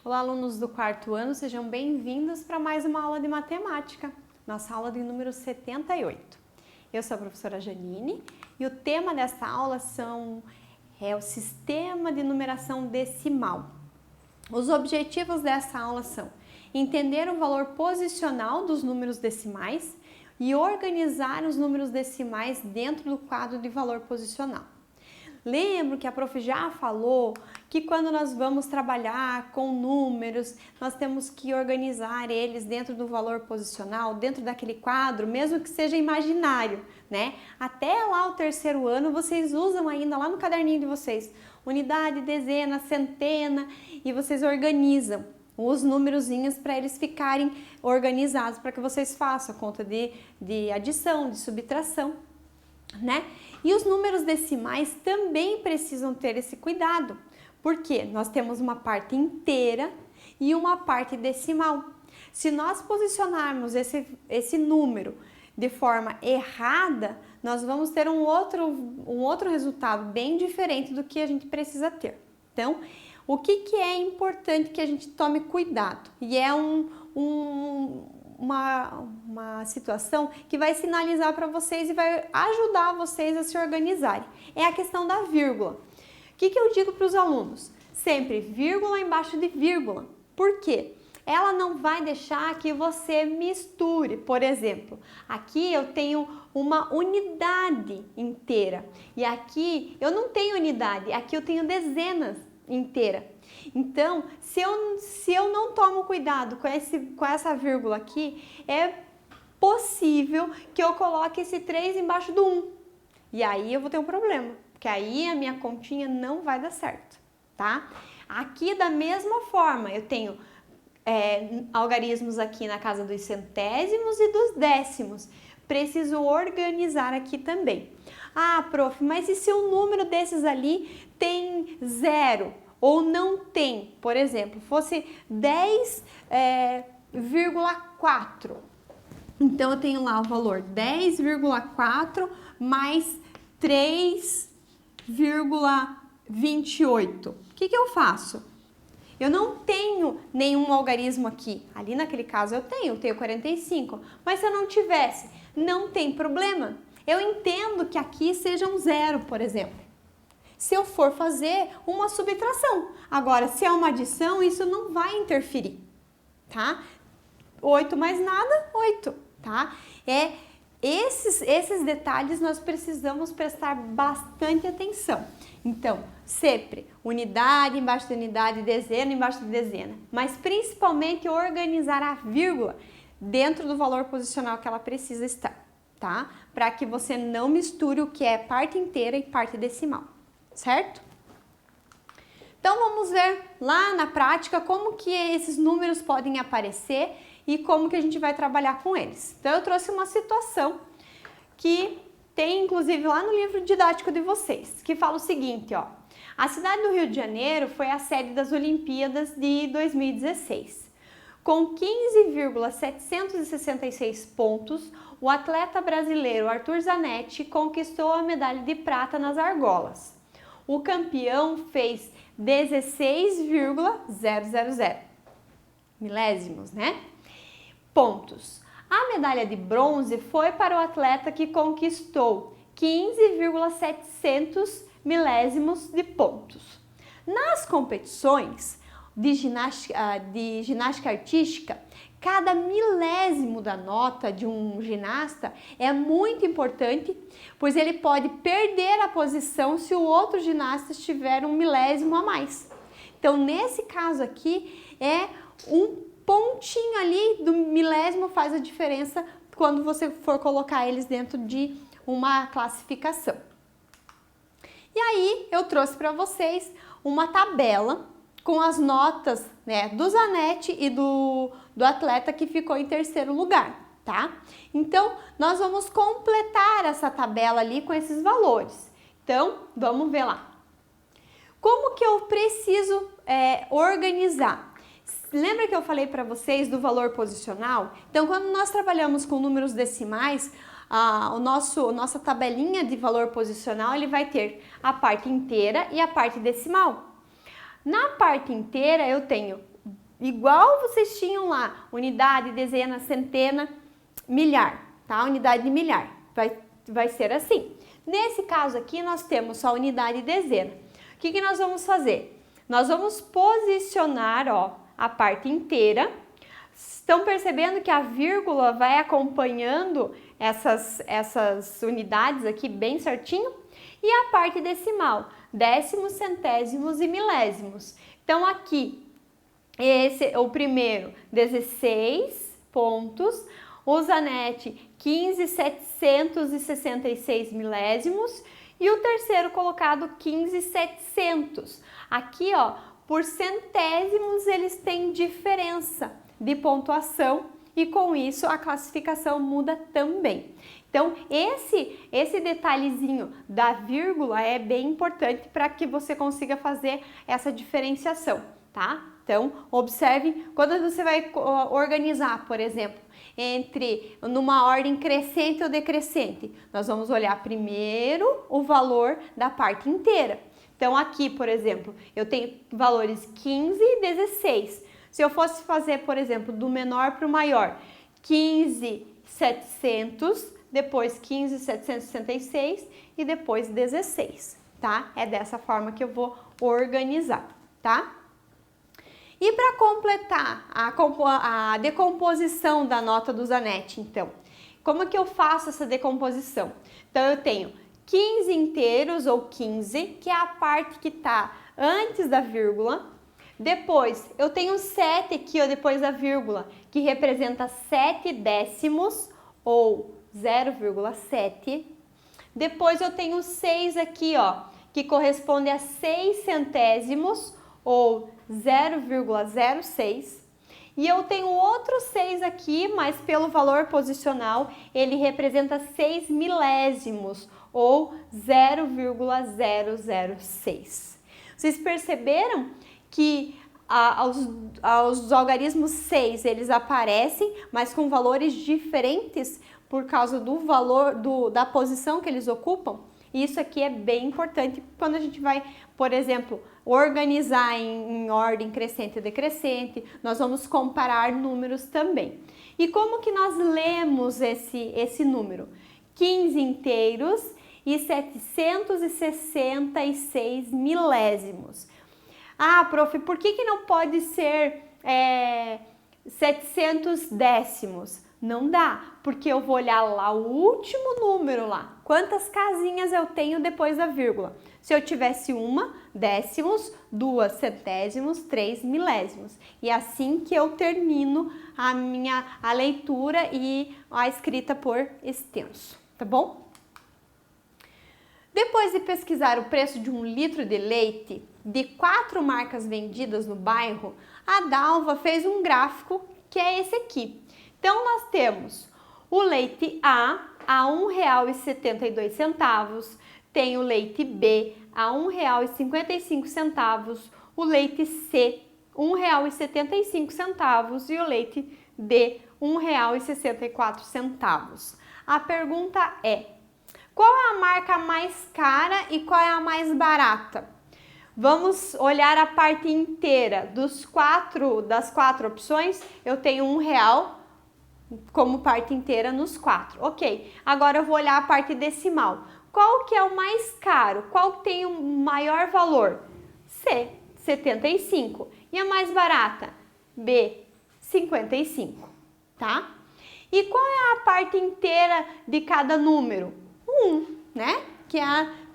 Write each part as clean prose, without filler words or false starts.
Olá, alunos do quarto ano, sejam bem-vindos para mais uma aula de matemática, nossa aula de número 78. Eu sou a professora Janine e o tema desta aula é o sistema de numeração decimal. Os objetivos dessa aula são entender o valor posicional dos números decimais e organizar os números decimais dentro do quadro de valor posicional. Lembro que a prof já falou que quando nós vamos trabalhar com números, nós temos que organizar eles dentro do valor posicional, dentro daquele quadro, mesmo que seja imaginário, né? Até lá o terceiro ano vocês usam ainda lá no caderninho de vocês, unidade, dezena, centena, e vocês organizam os numerozinhos para eles ficarem organizados, para que vocês façam a conta de adição, de subtração, né? E os números decimais também precisam ter esse cuidado, porque nós temos uma parte inteira e uma parte decimal. Se nós posicionarmos esse número de forma errada, nós vamos ter um outro resultado bem diferente do que a gente precisa ter. Então, o que é importante que a gente tome cuidado? E é uma situação que vai sinalizar para vocês e vai ajudar vocês a se organizarem. É a questão da vírgula. O que eu digo para os alunos? Sempre vírgula embaixo de vírgula. Por quê? Ela não vai deixar que você misture. Por exemplo, aqui eu tenho uma unidade inteira e aqui eu não tenho unidade, aqui eu tenho dezenas inteira. Então, se eu não tomo cuidado com essa vírgula aqui, é possível que eu coloque esse 3 embaixo do 1. E aí eu vou ter um problema, porque aí a minha continha não vai dar certo, tá? Aqui da mesma forma, eu tenho algarismos aqui na casa dos centésimos e dos décimos. Preciso organizar aqui também. Ah, prof, mas e se o número desses ali tem 0? Ou não tem, por exemplo, fosse 10,4. Então, eu tenho lá o valor 10,4 mais 3,28. O que eu faço? Eu não tenho nenhum algarismo aqui. Ali naquele caso eu tenho 45. Mas se eu não tivesse, não tem problema. Eu entendo que aqui seja um 0, por exemplo. Se eu for fazer uma subtração. Agora, se é uma adição, isso não vai interferir, tá? 8 mais nada, 8, tá? Esses detalhes nós precisamos prestar bastante atenção. Então, sempre unidade embaixo de unidade, dezena embaixo de dezena. Mas principalmente organizar a vírgula dentro do valor posicional que ela precisa estar, tá? Para que você não misture o que é parte inteira e parte decimal. Certo? Então, vamos ver lá na prática como que esses números podem aparecer e como que a gente vai trabalhar com eles. Então, eu trouxe uma situação que tem, inclusive, lá no livro didático de vocês, que fala o seguinte, ó. A cidade do Rio de Janeiro foi a sede das Olimpíadas de 2016. Com 15,766 pontos, o atleta brasileiro Arthur Zanetti conquistou a medalha de prata nas argolas. O campeão fez 16,000 milésimos, né? Pontos. A medalha de bronze foi para o atleta que conquistou 15,700 milésimos de pontos. Nas competições de ginástica artística, cada milésimo da nota de um ginasta é muito importante, pois ele pode perder a posição se o outro ginasta tiver um milésimo a mais. Então, nesse caso aqui, um pontinho ali do milésimo faz a diferença quando você for colocar eles dentro de uma classificação. E aí, eu trouxe para vocês uma tabela com as notas, né, do Zanetti e do atleta que ficou em terceiro lugar, tá? Então, nós vamos completar essa tabela ali com esses valores. Então, vamos ver lá. Como que eu preciso organizar? Lembra que eu falei para vocês do valor posicional? Então, quando nós trabalhamos com números decimais, nossa tabelinha de valor posicional, ele vai ter a parte inteira e a parte decimal. Na parte inteira eu tenho igual vocês tinham lá, unidade, dezena, centena, milhar, tá? Unidade de milhar, vai ser assim. Nesse caso aqui, nós temos só unidade e dezena. O que nós vamos fazer? Nós vamos posicionar, ó, a parte inteira. Estão percebendo que a vírgula vai acompanhando essas unidades aqui bem certinho? E a parte decimal, décimos, centésimos e milésimos. Então aqui, o primeiro, 16 pontos, o Zanetti, 15.766 milésimos e o terceiro colocado, 15.700. Aqui, ó, por centésimos eles têm diferença de pontuação e com isso a classificação muda também. Então, esse detalhezinho da vírgula é bem importante para que você consiga fazer essa diferenciação, tá? Então, observe quando você vai organizar, por exemplo, numa ordem crescente ou decrescente. Nós vamos olhar primeiro o valor da parte inteira. Então, aqui, por exemplo, eu tenho valores 15 e 16. Se eu fosse fazer, por exemplo, do menor para o maior, 15.700, depois 15.766 e depois 16, tá? É dessa forma que eu vou organizar, tá? E para completar a decomposição da nota do Zanetti, então, como que eu faço essa decomposição? Então, eu tenho 15 inteiros ou 15, que é a parte que está antes da vírgula. Depois, eu tenho 7 aqui, ó, depois da vírgula, que representa 7 décimos ou 0,7. Depois, eu tenho 6 aqui, ó, que corresponde a 6 centésimos ou 0,06. E eu tenho outro 6 aqui, mas pelo valor posicional, ele representa 6 milésimos ou 0,006. Vocês perceberam que os algarismos 6, eles aparecem, mas com valores diferentes por causa do valor da posição que eles ocupam? Isso aqui é bem importante quando a gente vai, por exemplo, organizar em ordem crescente e decrescente. Nós vamos comparar números também. E como que nós lemos esse número? 15 inteiros e 766 milésimos. Ah, prof, por que não pode ser 700 décimos? Não dá, porque eu vou olhar lá o último número lá. Quantas casinhas eu tenho depois da vírgula? Se eu tivesse 1, décimos, 2, centésimos, 3, milésimos. E é assim que eu termino a leitura e a escrita por extenso, tá bom? Depois de pesquisar o preço de 1 litro de leite de 4 marcas vendidas no bairro, a Dalva fez um gráfico que é esse aqui. Então, nós temos o leite A R$ 1,72, tem o leite B a R$ 1,55, o leite C R$ 1,75 e o leite D R$ 1,64. A pergunta é: qual é a marca mais cara e qual é a mais barata? Vamos olhar a parte inteira das quatro opções. Eu tenho R$1 como parte inteira nos 4. Ok, agora eu vou olhar a parte decimal. Qual que é o mais caro? Qual tem o maior valor? C, 75. E a mais barata? B, 55, tá? E qual é a parte inteira de cada número? 1, né? Que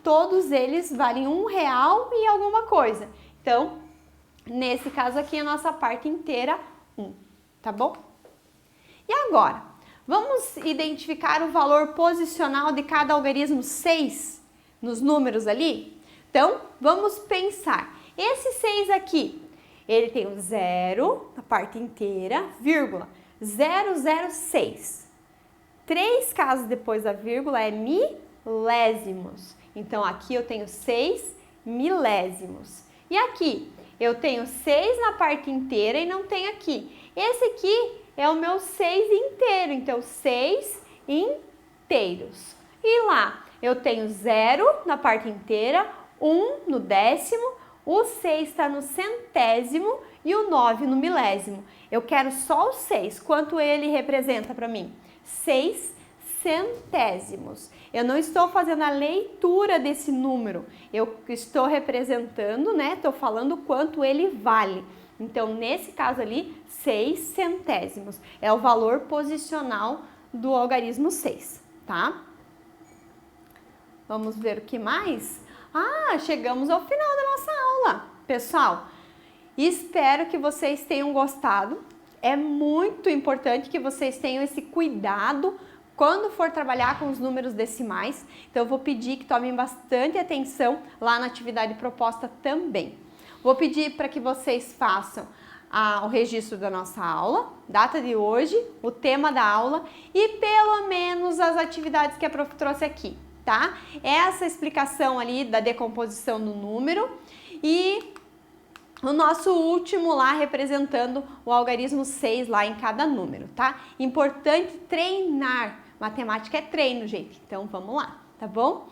todos eles valem R$1 e alguma coisa. Então, nesse caso aqui, a nossa parte inteira, 1, tá bom? E agora, vamos identificar o valor posicional de cada algarismo 6 nos números ali? Então, vamos pensar. Esse 6 aqui, ele tem o 0 na parte inteira, vírgula, 006. 3 casos depois da vírgula é milésimos. Então, aqui eu tenho 6 milésimos. E aqui, eu tenho 6 na parte inteira e não tenho aqui. Esse aqui é o meu 6 inteiro, então 6 inteiros. E lá, eu tenho 0 na parte inteira, 1 no décimo, o 6 está no centésimo E o 9 no milésimo, eu quero só o 6. Quanto ele representa para mim? 6 centésimos. Eu não estou fazendo a leitura desse número, eu estou representando, né? Estou falando quanto ele vale. Então, nesse caso ali, 6 centésimos é o valor posicional do algarismo 6, tá? Vamos ver o que mais? Ah, chegamos ao final da nossa aula. Pessoal, espero que vocês tenham gostado. É muito importante que vocês tenham esse cuidado quando for trabalhar com os números decimais. Então, eu vou pedir que tomem bastante atenção lá na atividade proposta também. Vou pedir para que vocês façam o registro da nossa aula, data de hoje, o tema da aula e pelo menos as atividades que a prof trouxe aqui, tá? Essa explicação ali da decomposição do número e o nosso último lá representando o algarismo 6 lá em cada número, tá? Importante treinar. Matemática é treino, gente. Então vamos lá, tá bom?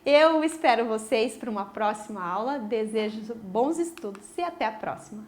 Eu espero vocês para uma próxima aula. Desejo bons estudos e até a próxima.